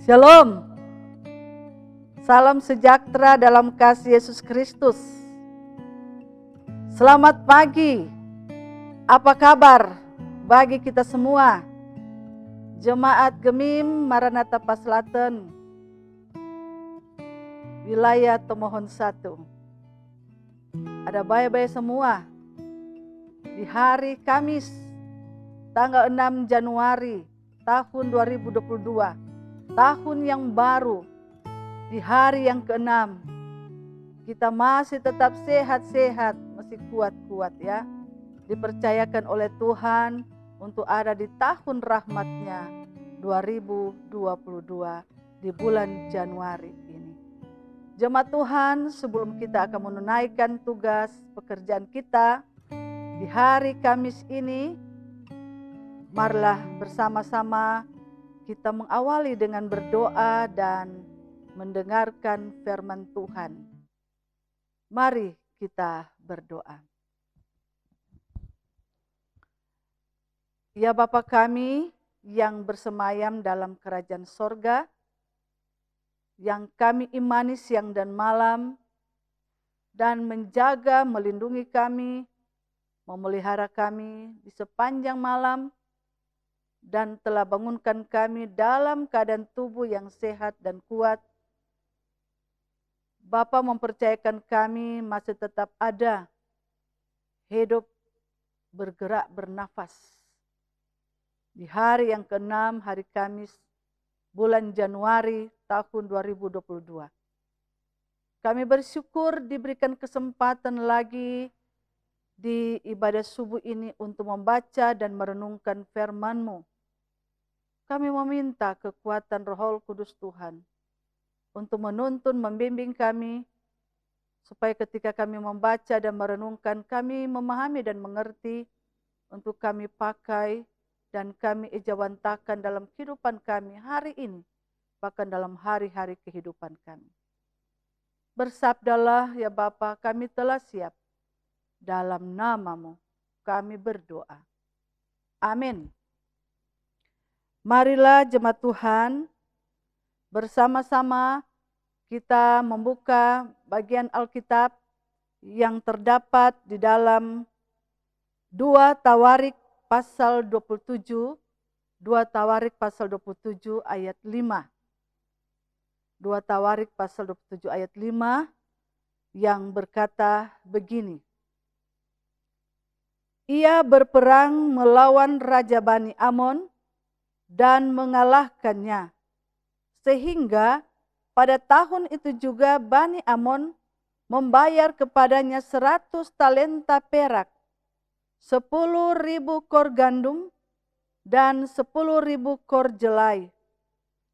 Shalom, salam sejahtera dalam kasih Yesus Kristus. Selamat pagi, apa kabar bagi kita semua? Jemaat Gemim Maranatha Paslaten, wilayah Tomohon 1. Ada baik-baik semua di hari Kamis, tanggal 6 Januari tahun 2022. Tahun yang baru, di hari yang ke-6, kita masih tetap sehat-sehat, masih kuat-kuat ya. Dipercayakan oleh Tuhan untuk ada di tahun rahmat-Nya 2022 di bulan Januari ini. Jemaat Tuhan, sebelum kita akan menunaikan tugas pekerjaan kita di hari Kamis ini, marilah bersama-sama kita mengawali dengan berdoa dan mendengarkan firman Tuhan. Mari kita berdoa. Ya Bapa kami yang bersemayam dalam kerajaan sorga, yang kami imani siang dan malam, dan menjaga, melindungi kami, memelihara kami di sepanjang malam, dan telah bangunkan kami dalam keadaan tubuh yang sehat dan kuat. Bapa mempercayakan kami masih tetap ada, hidup, bergerak, bernafas. Di hari yang ke-6, hari Kamis, bulan Januari tahun 2022. Kami bersyukur diberikan kesempatan lagi di ibadah subuh ini untuk membaca dan merenungkan firman-Mu. Kami meminta kekuatan Roh Kudus Tuhan untuk menuntun, membimbing kami, supaya ketika kami membaca dan merenungkan, kami memahami dan mengerti untuk kami pakai dan kami ejawantahkan dalam kehidupan kami hari ini, bahkan dalam hari-hari kehidupan kami. Bersabdalah ya Bapa, kami telah siap. Dalam nama-Mu kami berdoa. Amin. Marilah jemaat Tuhan, bersama-sama kita membuka bagian Alkitab yang terdapat di dalam 2 Tawarik pasal 27, 2 Tawarik pasal 27 ayat 5. 2 Tawarik pasal 27 ayat 5 yang berkata begini. Ia berperang melawan Raja Bani Amon dan mengalahkannya. Sehingga pada tahun itu juga Bani Amon membayar kepadanya 100 talenta perak, 10.000 kor gandum, dan 10.000 kor jelai.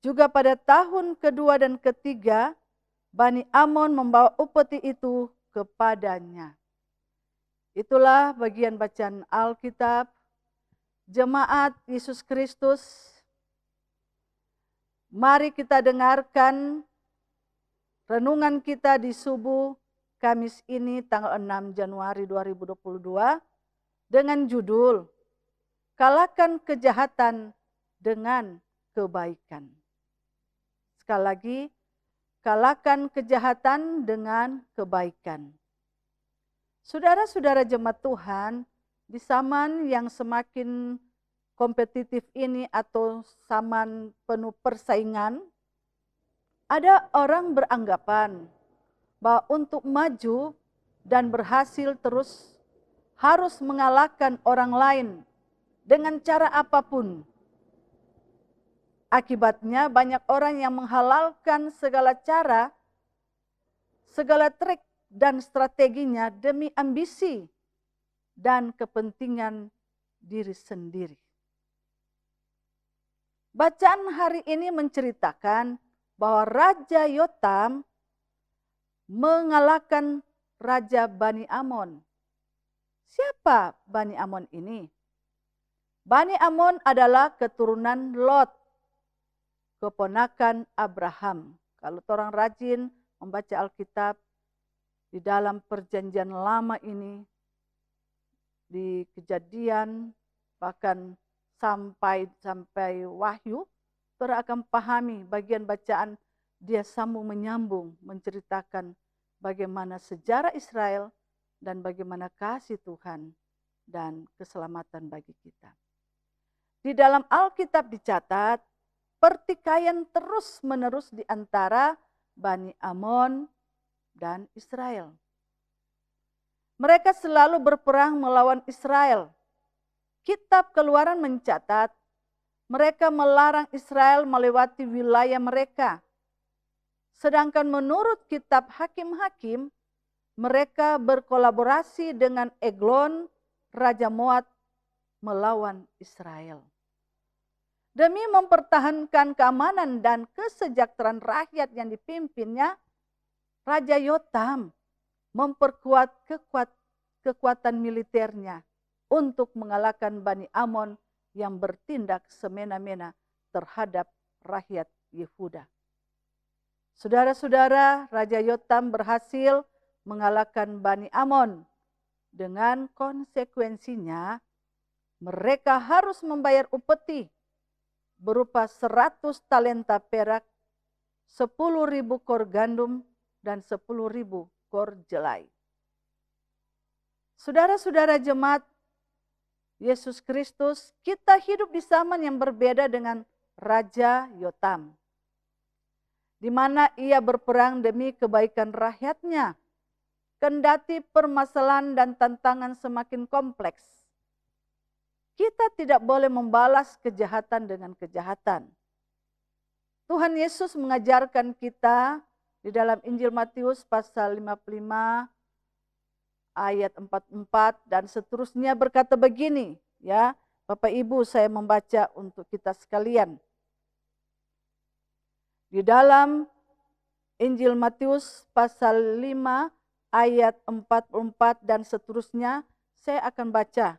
Juga pada tahun kedua dan ketiga, Bani Amon membawa upeti itu kepadanya. Itulah bagian bacaan Alkitab. Jemaat Yesus Kristus, mari kita dengarkan renungan kita di subuh Kamis ini tanggal 6 Januari 2022 dengan judul Kalahkan Kejahatan dengan Kebaikan. Sekali lagi, kalahkan kejahatan dengan kebaikan. Saudara-saudara jemaat Tuhan, di zaman yang semakin kompetitif ini atau zaman penuh persaingan, ada orang beranggapan bahwa untuk maju dan berhasil terus harus mengalahkan orang lain dengan cara apapun. Akibatnya banyak orang yang menghalalkan segala cara, segala trik dan strateginya demi ambisi dan kepentingan diri sendiri. Bacaan hari ini menceritakan bahwa Raja Yotam mengalahkan Raja Bani Amon. Siapa Bani Amon ini? Bani Amon adalah keturunan Lot, keponakan Abraham. Kalau orang rajin membaca Alkitab di dalam perjanjian lama ini, di Kejadian, bahkan sampai Wahyu, saudara akan pahami bagian bacaan, dia sambung menyambung menceritakan bagaimana sejarah Israel dan bagaimana kasih Tuhan dan keselamatan bagi kita. Di dalam Alkitab dicatat, pertikaian terus-menerus di antara Bani Amon dan Israel. Mereka selalu berperang melawan Israel. Kitab Keluaran mencatat, mereka melarang Israel melewati wilayah mereka. Sedangkan menurut kitab Hakim-Hakim, mereka berkolaborasi dengan Eglon, Raja Moab, melawan Israel. Demi mempertahankan keamanan dan kesejahteraan rakyat yang dipimpinnya, Raja Yotam memperkuat kekuatan militernya untuk mengalahkan Bani Amon yang bertindak semena-mena terhadap rakyat Yehuda. Saudara-saudara, Raja Yotam berhasil mengalahkan Bani Amon. Dengan konsekuensinya, mereka harus membayar upeti berupa 100 talenta perak, 10.000 kor gandum, dan 10.000 kor jelai. Saudara-saudara jemaat Yesus Kristus, kita hidup di zaman yang berbeda dengan Raja Yotam, di mana ia berperang demi kebaikan rakyatnya. Kendati permasalahan dan tantangan semakin kompleks, kita tidak boleh membalas kejahatan dengan kejahatan. Tuhan Yesus mengajarkan kita di dalam Injil Matius pasal 55 ayat 44 dan seterusnya berkata begini, ya. Bapak Ibu, saya membaca untuk kita sekalian. Di dalam Injil Matius pasal 5 ayat 44 dan seterusnya, saya akan baca.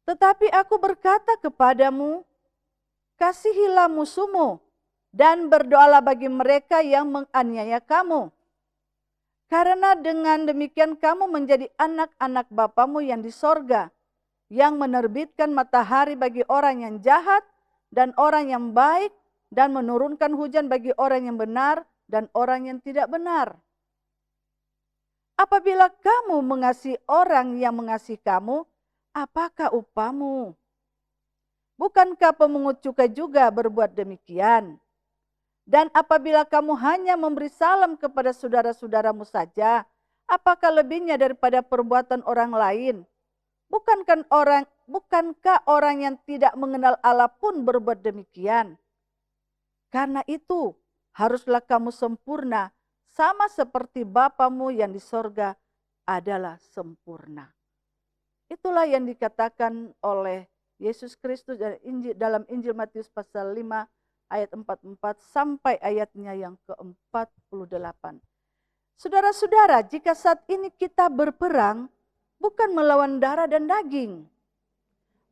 Tetapi aku berkata kepadamu, kasihilah musuhmu dan berdoalah bagi mereka yang menganiaya kamu. Karena dengan demikian kamu menjadi anak-anak Bapamu yang di sorga, yang menerbitkan matahari bagi orang yang jahat dan orang yang baik, dan menurunkan hujan bagi orang yang benar dan orang yang tidak benar. Apabila kamu mengasihi orang yang mengasihi kamu, apakah upahmu? Bukankah pemungut cukai juga berbuat demikian? Dan apabila kamu hanya memberi salam kepada saudara-saudaramu saja, apakah lebihnya daripada perbuatan orang lain? Bukankah orang yang tidak mengenal Allah pun berbuat demikian? Karena itu, haruslah kamu sempurna, sama seperti Bapamu yang di sorga adalah sempurna. Itulah yang dikatakan oleh Yesus Kristus dalam Injil Matius pasal 5 ayat 44 sampai ayatnya yang ke-48. Saudara-saudara, jika saat ini kita berperang bukan melawan darah dan daging,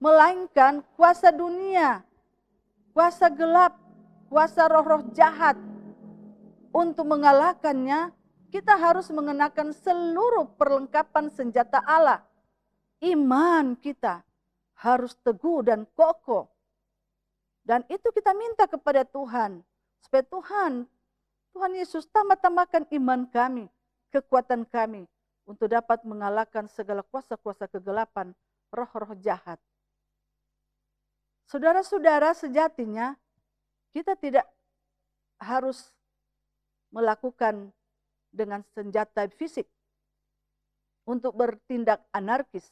melainkan kuasa dunia, kuasa gelap, kuasa roh-roh jahat. Untuk mengalahkannya, kita harus mengenakan seluruh perlengkapan senjata Allah. Iman kita harus teguh dan kokoh. Dan itu kita minta kepada Tuhan. Supaya Tuhan Yesus tambah-tambahkan iman kami, kekuatan kami. Untuk dapat mengalahkan segala kuasa-kuasa kegelapan, roh-roh jahat. Saudara-saudara, sejatinya kita tidak harus melakukan dengan senjata fisik untuk bertindak anarkis,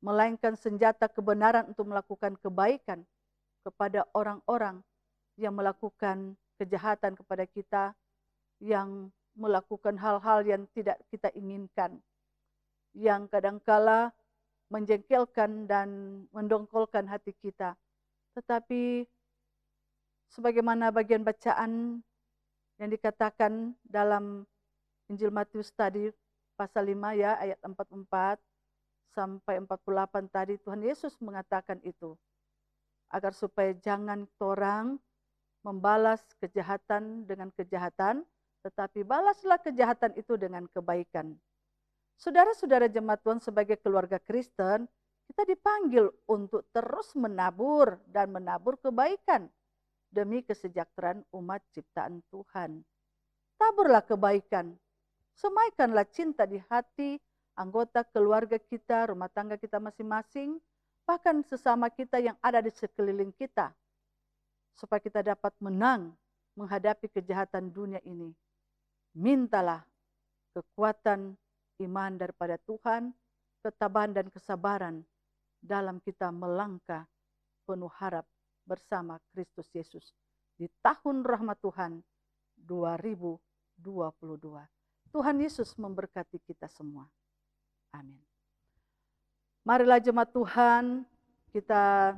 melainkan senjata kebenaran untuk melakukan kebaikan kepada orang-orang yang melakukan kejahatan kepada kita, yang melakukan hal-hal yang tidak kita inginkan, yang kadangkala menjengkelkan dan mendongkolkan hati kita. Tetapi sebagaimana bagian bacaan yang dikatakan dalam Injil Matius tadi pasal 5 ya ayat 44 sampai 48 tadi, Tuhan Yesus mengatakan itu agar supaya jangan orang membalas kejahatan dengan kejahatan, tetapi balaslah kejahatan itu dengan kebaikan. Saudara-saudara jemaat Tuhan, sebagai keluarga Kristen, kita dipanggil untuk terus menabur dan menabur kebaikan. demi kesejahteraan umat ciptaan Tuhan. Taburlah kebaikan, semaikanlah cinta di hati anggota keluarga kita, rumah tangga kita masing-masing, bahkan sesama kita yang ada di sekeliling kita, supaya kita dapat menang menghadapi kejahatan dunia ini. Mintalah kekuatan iman daripada Tuhan, ketabahan dan kesabaran dalam kita melangkah penuh harap bersama Kristus Yesus di tahun rahmat Tuhan 2022. Tuhan Yesus memberkati kita semua. Amin. Marilah jemaat Tuhan, kita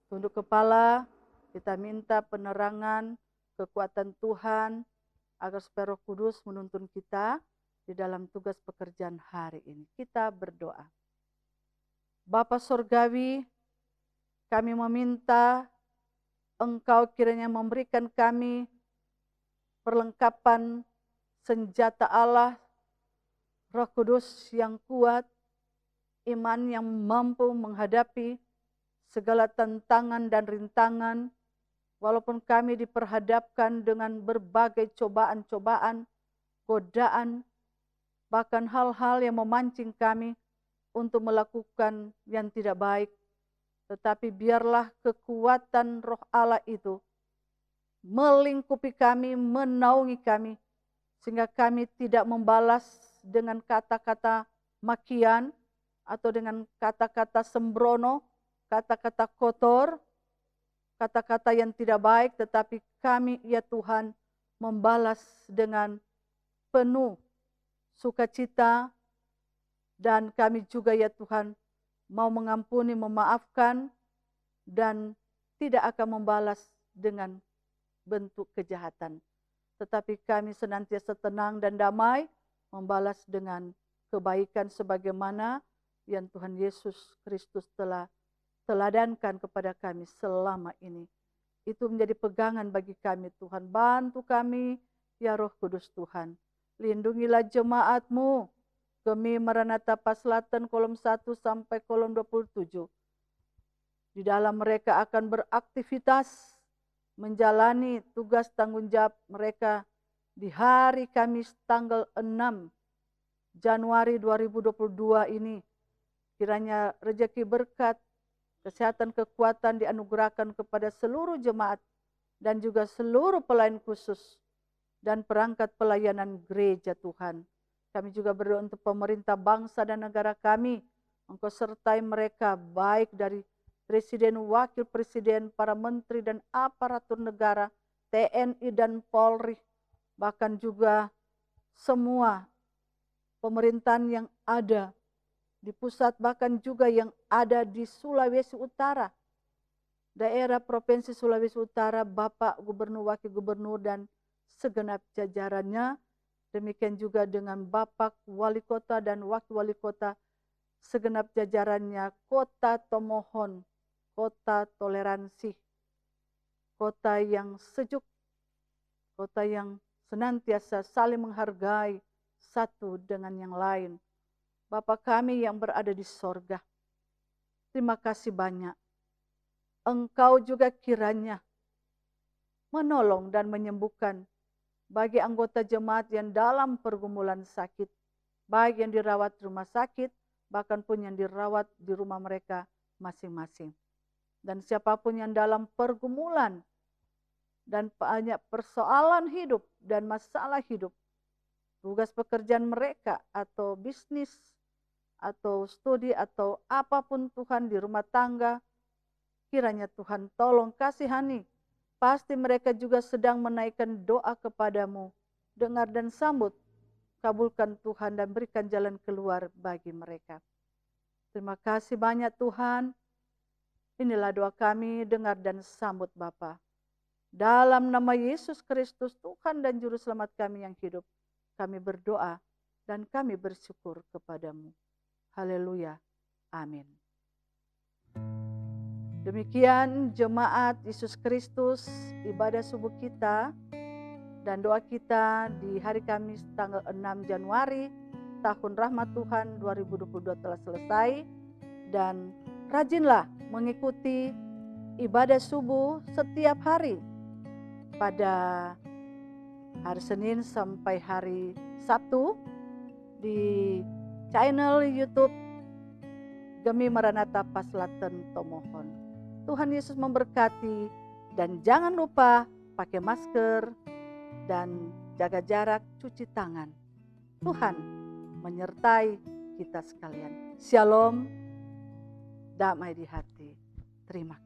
tunduk kepala, kita minta penerangan, kekuatan Tuhan, agar supaya Roh Kudus menuntun kita di dalam tugas pekerjaan hari ini. Kita berdoa. Bapa Sorgawi, kami meminta Engkau kiranya memberikan kami perlengkapan senjata Allah, Roh Kudus yang kuat, iman yang mampu menghadapi segala tantangan dan rintangan, walaupun kami diperhadapkan dengan berbagai cobaan-cobaan, godaan, bahkan hal-hal yang memancing kami untuk melakukan yang tidak baik. Tetapi biarlah kekuatan Roh Allah itu melingkupi kami, menaungi kami, sehingga kami tidak membalas dengan kata-kata makian atau dengan kata-kata sembrono, kata-kata kotor, kata-kata yang tidak baik, tetapi kami, ya Tuhan, membalas dengan penuh sukacita, dan kami juga, ya Tuhan, mau mengampuni, memaafkan, dan tidak akan membalas dengan bentuk kejahatan. Tetapi kami senantiasa tenang dan damai, membalas dengan kebaikan sebagaimana yang Tuhan Yesus Kristus telah teladankan kepada kami selama ini. Itu menjadi pegangan bagi kami, Tuhan. Bantu kami, ya Roh Kudus Tuhan. Lindungilah jemaat-Mu, Gemi Maranatha Paslatan kolom 1 sampai kolom 27. Di dalam mereka akan beraktivitas, menjalani tugas tanggung jawab mereka di hari Kamis tanggal 6 Januari 2022 ini. Kiranya rezeki berkat, kesehatan, kekuatan dianugerahkan kepada seluruh jemaat dan juga seluruh pelayan khusus dan perangkat pelayanan gereja Tuhan. Kami juga berdoa untuk pemerintah bangsa dan negara kami. Engkau sertai mereka baik dari Presiden, Wakil Presiden, para menteri dan aparatur negara, TNI dan Polri, bahkan juga semua pemerintahan yang ada di pusat, bahkan juga yang ada di Sulawesi Utara, daerah Provinsi Sulawesi Utara, Bapak Gubernur, Wakil Gubernur, dan segenap jajarannya. Demikian juga dengan Bapak Wali Kota dan Wakil Wali Kota, segenap jajarannya, Kota Tomohon, kota toleransi, kota yang sejuk, kota yang senantiasa saling menghargai satu dengan yang lain. Bapa kami yang berada di sorga, terima kasih banyak. Engkau juga kiranya menolong dan menyembuhkan bagi anggota jemaat yang dalam pergumulan sakit, baik yang dirawat di rumah sakit, bahkan pun yang dirawat di rumah mereka masing-masing. Dan siapapun yang dalam pergumulan dan banyak persoalan hidup dan masalah hidup, tugas pekerjaan mereka atau bisnis atau studi atau apapun Tuhan di rumah tangga, kiranya Tuhan tolong kasihani. Pasti mereka juga sedang menaikkan doa kepadamu. Dengar dan sambut, kabulkan Tuhan dan berikan jalan keluar bagi mereka. Terima kasih banyak Tuhan. Inilah doa kami, dengar dan sambut Bapa. Dalam nama Yesus Kristus, Tuhan dan Juru Selamat kami yang hidup, kami berdoa dan kami bersyukur kepadamu. Haleluya. Amin. Demikian jemaat Yesus Kristus, ibadah subuh kita dan doa kita di hari Kamis tanggal 6 Januari tahun rahmat Tuhan 2022 telah selesai. Dan rajinlah mengikuti ibadah subuh setiap hari pada hari Senin sampai hari Sabtu di channel YouTube Gemi Maranatha Paslaten Tomohon. Tuhan Yesus memberkati, dan jangan lupa pakai masker dan jaga jarak, cuci tangan. Tuhan menyertai kita sekalian. Shalom, damai di hati. Terima kasih.